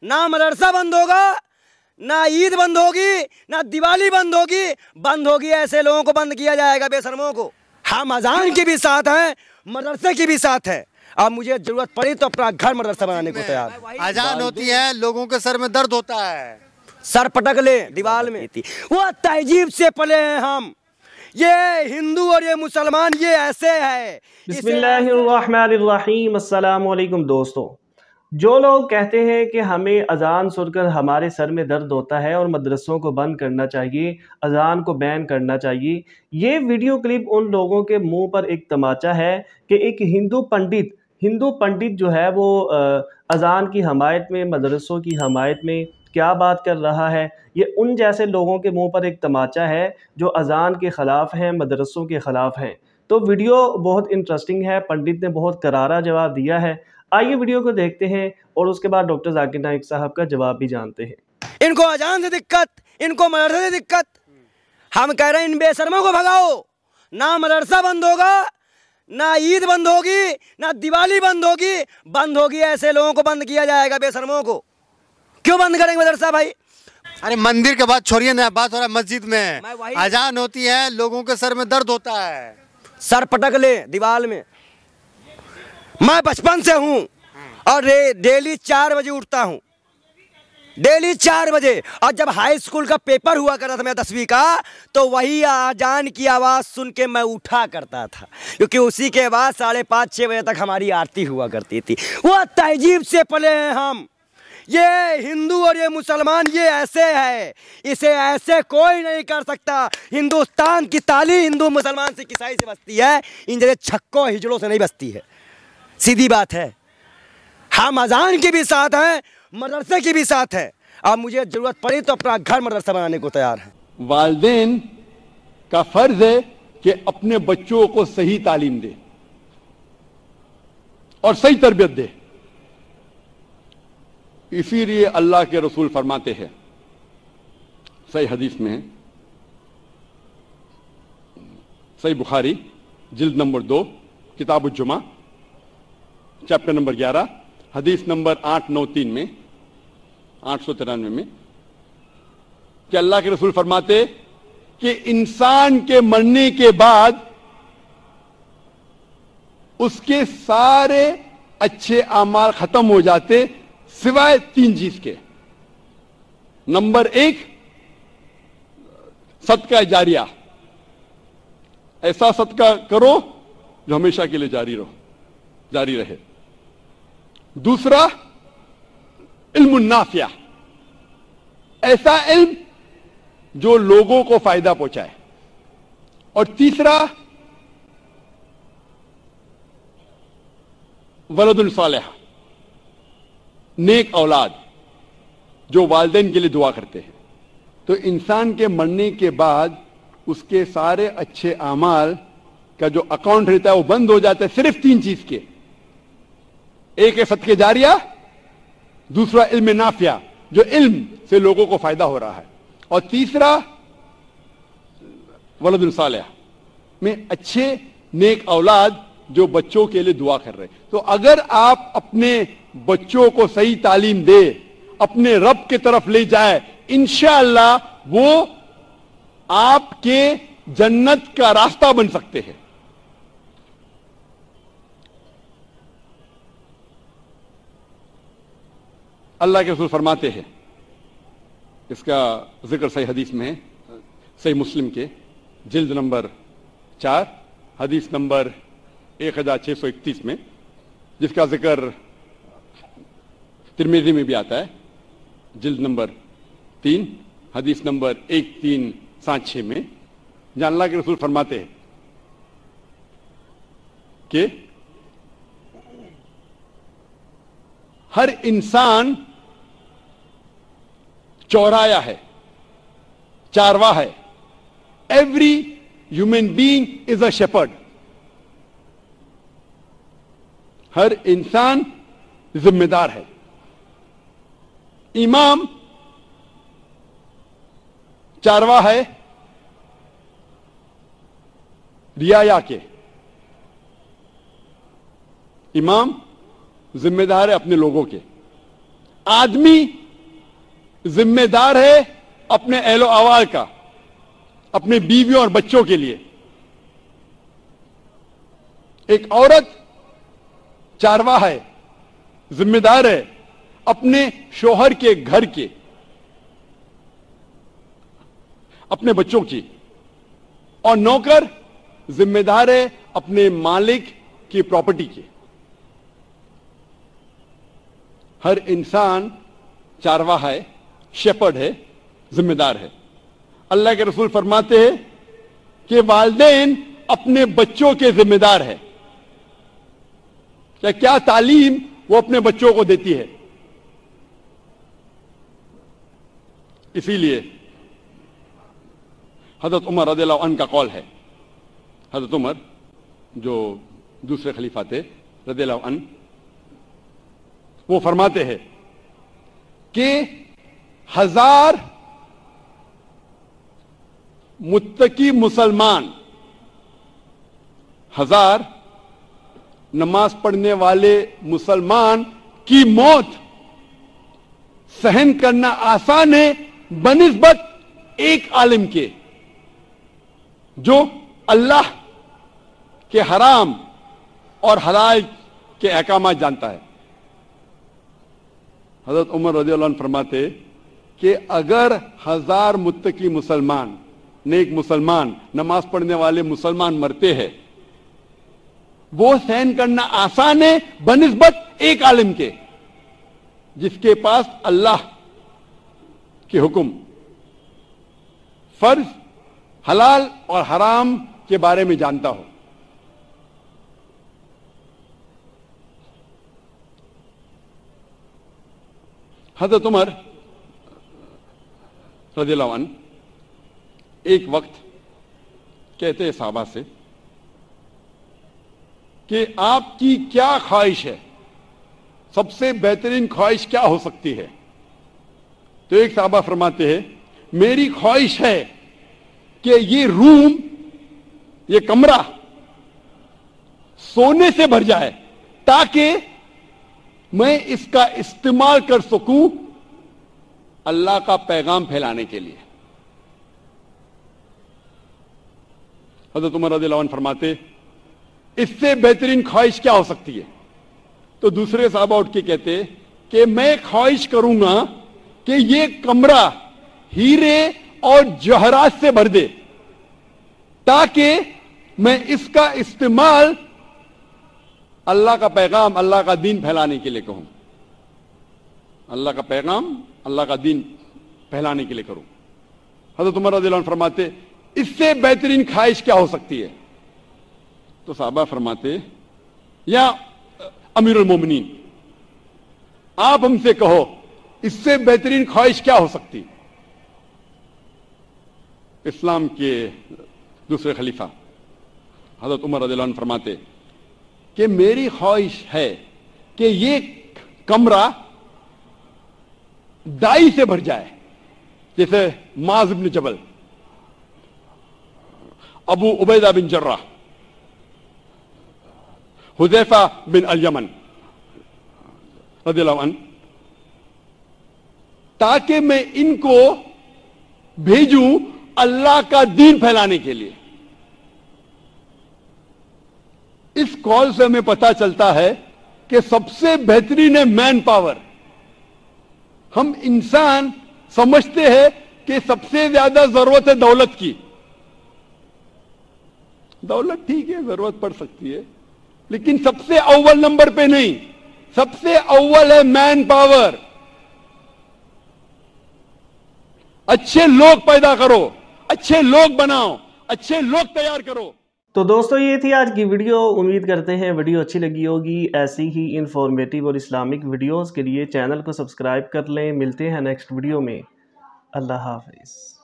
ना मदरसा बंद होगा, ना ईद बंद होगी, ना दिवाली बंद होगी ऐसे लोगों को बंद किया जाएगा, बेशर्मों को। हम अजान के भी साथ हैं, मदरसे के भी साथ हैं। अब मुझे जरूरत पड़ी तो अपना घर मदरसा बनाने को तैयार। अजान होती है, लोगों के सर में दर्द होता है, सर पटक ले दीवार में। वो तहजीब से पले हैं हम, ये हिंदू और ये मुसलमान ये ऐसे है। बिस्मिल्लाहिर्रहमानिर्रहीम। अस्सलाम वालेकुम दोस्तों, जो लोग कहते हैं कि हमें अजान सुनकर हमारे सर में दर्द होता है और मदरसों को बंद करना चाहिए, अजान को बैन करना चाहिए, ये वीडियो क्लिप उन लोगों के मुंह पर एक तमाचा है कि एक हिंदू पंडित जो है वो अजान की हमायत में, मदरसों की हमायत में क्या बात कर रहा है। ये उन जैसे लोगों के मुंह पर एक तमाचा है जो अजान के ख़िलाफ़ हैं, मदरसों के ख़िलाफ़ हैं। तो वीडियो बहुत इंटरेस्टिंग है, पंडित ने बहुत करारा जवाब दिया है। आइए वीडियो को देखते हैं और उसके बाद डॉक्टर जाकिर नाइक साहब का जवाब भी जानते हैं। इनको अजान से दिक्कत, इनको मदरसे से दिक्कत। हम कह रहे हैं इन बेशर्मों को भगाओ। ना मदरसा बंद होगा, ना ईद बंद होगी, ना दिवाली बंद होगी ऐसे लोगों को बंद किया जाएगा, बेशर्मों को। क्यों बंद करेंगे मदरसा भाई? अरे मंदिर के बाद छोड़िए ना, बात हो रहा है मस्जिद में। अजान होती है, लोगों के सर में दर्द होता है, सर पटक ले दीवार में। मैं बचपन से हूँ और डेली 4 बजे उठता हूँ, डेली 4 बजे। और जब हाई स्कूल का पेपर हुआ करता था मैं 10वीं का, तो वही अजान की आवाज़ सुन के मैं उठा करता था, क्योंकि उसी के बाद 5:30-6 बजे तक हमारी आरती हुआ करती थी। वो तहजीब से पले हैं हम, ये हिंदू और ये मुसलमान ये ऐसे है, इसे ऐसे कोई नहीं कर सकता। हिंदुस्तान की ताली हिंदू मुसलमान से ईसाई से बसती है, इन जैसे छक्कों हिजड़ों से नहीं बसती है। सीधी बात है। हम अजान के भी साथ हैं, मदरसे के भी साथ हैं। अब मुझे जरूरत पड़ी तो अपना घर मदरसा बनाने को तैयार है। वालिदैन का फर्ज है कि अपने बच्चों को सही तालीम दे और सही तरबियत दे। इसीलिए अल्लाह के रसूल फरमाते हैं, सही हदीस में है, सही बुखारी जिल्द नंबर 2 किताब जुमा चैप्टर नंबर 11 हदीस नंबर 893 में 893 में, कि अल्लाह के रसूल फरमाते कि इंसान के मरने के बाद उसके सारे अच्छे अमाल खत्म हो जाते सिवाय 3 चीज के। नंबर 1 सदका जारिया, ऐसा सदका करो जो हमेशा के लिए जारी रहे। दूसरा इल्मुन नाफिया, ऐसा इल्म जो लोगों को फायदा पहुंचाए। और तीसरा वलदुन सालिह, नेक औलाद जो वालिदैन के लिए दुआ करते हैं। तो इंसान के मरने के बाद उसके सारे अच्छे अमाल का जो अकाउंट रहता है वो बंद हो जाता है सिर्फ 3 चीज के। एक है सदके जारिया, दूसरा इल्म नाफिया जो इल्म से लोगों को फायदा हो रहा है, और तीसरा वलदुन सालिह में अच्छे नेक औलाद जो बच्चों के लिए दुआ कर रहे हैं। तो अगर आप अपने बच्चों को सही तालीम दे, अपने रब की तरफ ले जाए, इंशाअल्लाह वो आपके जन्नत का रास्ता बन सकते हैं। अल्लाह के रसूल फरमाते हैं, इसका जिक्र सही हदीस में है, सही मुस्लिम के जिल्द नंबर 4 हदीस नंबर 1631 में, जिसका जिक्र तिरमिज़ी में भी आता है, जिल्द नंबर 3 हदीस नंबर 1376 में, जहां अल्लाह के रसूल फरमाते हैं कि हर इंसान चौराया है, चारवा है। Every human being is a shepherd. हर इंसान जिम्मेदार है। इमाम चारवा है रियाया के। इमाम जिम्मेदार है अपने लोगों के। आदमी जिम्मेदार है अपने अहलो अवाल का, अपने बीवियों और बच्चों के लिए। एक औरत चारवाहा है, जिम्मेदार है अपने शोहर के घर के, अपने बच्चों की, और नौकर जिम्मेदार है अपने मालिक की प्रॉपर्टी के। हर इंसान चारवाहा है, शेपर्ड है, जिम्मेदार है। अल्लाह के रसूल फरमाते हैं कि वालिदैन अपने बच्चों के जिम्मेदार है। क्या तालीम वो अपने बच्चों को देती है। इसीलिए हजरत उमर रज़ियल्लाहु अन्हु का कौल है, हजरत उमर जो दूसरे खलीफा थे रज़ियल्लाहु अन्हु, वो फरमाते हैं कि 1000 मुत्तकी मुसलमान, 1000 नमाज पढ़ने वाले मुसलमान की मौत सहन करना आसान है बनिस्बत एक आलिम के जो अल्लाह के हराम और हलाल के अहकामात जानता है। हजरत उमर रज़ियल्लाहु अन्हु फरमाते कि अगर 1000 मुत्तकी मुसलमान, नेक मुसलमान, नमाज पढ़ने वाले मुसलमान मरते हैं, वो सहन करना आसान है बनिस्बत एक आलिम के जिसके पास अल्लाह के हुक्म, फर्ज, हलाल और हराम के बारे में जानता हो। हजरत उमर रज़ियल्लाहु अन्हु एक वक्त कहते हैं साहबा से कि आपकी क्या ख्वाहिश है, सबसे बेहतरीन ख्वाहिश क्या हो सकती है। तो एक साहबा फरमाते हैं मेरी ख्वाहिश है कि ये रूम, ये कमरा सोने से भर जाए ताकि मैं इसका इस्तेमाल कर सकूं अल्लाह का पैगाम फैलाने के लिए। हज़रत उमर रज़ियल्लाहु अन्हु फरमाते इससे बेहतरीन ख्वाहिश क्या हो सकती है। तो दूसरे साहबा उठ के कहते कि मैं ख्वाहिश करूंगा कि ये कमरा हीरे और जवाहरात से भर दे ताकि मैं इसका इस्तेमाल अल्लाह का पैगाम, अल्लाह का दीन फैलाने के लिए कहूं, अल्लाह का पैगाम, अल्लाह का दीन फैलाने के लिए करूं। हज़रत उमर रज़ियल्लाहु अन्हु फरमाते इससे बेहतरीन ख्वाहिश क्या हो सकती है। तो साहबा फरमाते या अमीरुल मोमिनीन, आप हमसे कहो इससे बेहतरीन ख्वाहिश क्या हो सकती। इस्लाम के दूसरे खलीफा हजरत उमर रज़ियल्लाहु अन्हु फरमाते कि मेरी ख्वाहिश है कि ये कमरा दाई से भर जाए, जैसे माज़ इब्न जबल, अबू उबैदा बिन जर्राह, हुज़ैफा बिन अल-यमन रज़ियल्लाहु अन्हु, ताकि मैं इनको भेजूं अल्लाह का दीन फैलाने के लिए। इस कॉल से हमें पता चलता है कि सबसे बेहतरीन है मैन पावर। हम इंसान समझते हैं कि सबसे ज्यादा जरूरत है दौलत की। दौलत ठीक है, जरूरत पड़ सकती है, लेकिन सबसे अव्वल नंबर पे नहीं, सबसे अव्वल है मैन पावर। अच्छे लोग पैदा करो, अच्छे लोग बनाओ, अच्छे लोग तैयार करो। तो दोस्तों ये थी आज की वीडियो। उम्मीद करते हैं वीडियो अच्छी लगी होगी। ऐसी ही इंफॉर्मेटिव और इस्लामिक वीडियोस के लिए चैनल को सब्सक्राइब कर लें। मिलते हैं नेक्स्ट वीडियो में। अल्लाह हाफिज़।